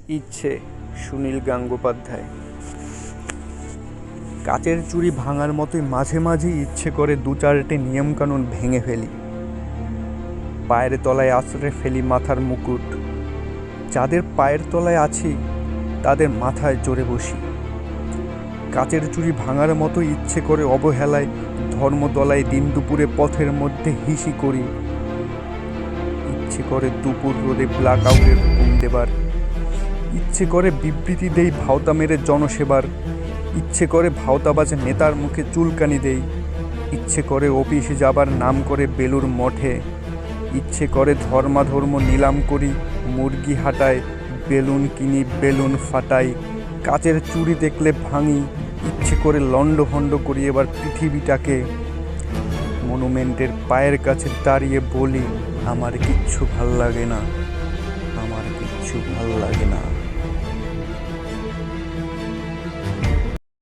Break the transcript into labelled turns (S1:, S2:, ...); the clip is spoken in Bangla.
S1: ইচ্ছে সুনীল গাঙ্গোপাধ্যায়। কাচের চুড়ি ভাঙার মতোই মাঝে মাঝেই ইচ্ছে করে দু চারটে নিয়মকানুন ভেঙে ফেলি। পায়ের তলায় আছড়ে ফেলি মাথার মুকুট। যাদের পায়ের তলায় আছি তাদের মাথায় জোরে বসি। কাচের চুড়ি ভাঙার মতো ইচ্ছে করে অবহেলায় ধর্মতলায় দিন দুপুরে পথের মধ্যে হিসি করি। ইচ্ছে করে দুপুর রোদে ব্ল্যাক আউটের হুকুম দেবার। ইচ্ছে করে বিবৃতি দেই ভাওতা মেরে জনসেবার। ইচ্ছে করে ভাওতাবাজ নেতার মুখে চুলকানি দেই। ইচ্ছে করে অফিসে যাবার নাম করে বেলুর মঠে। ইচ্ছে করে ধর্মাধর্ম নিলাম করি, মুরগি হাটায় বেলুন কিনি, বেলুন ফাটাই। কাচের চুড়ি দেখলে ভাঙি, ইচ্ছে করে লণ্ডভণ্ড করি এবার পৃথিবীটাকে। মনুমেন্টের পায়ের কাছে দাঁড়িয়ে বলি, আমার কিচ্ছু ভাল লাগে না, আমার কিচ্ছু ভাল লাগে না।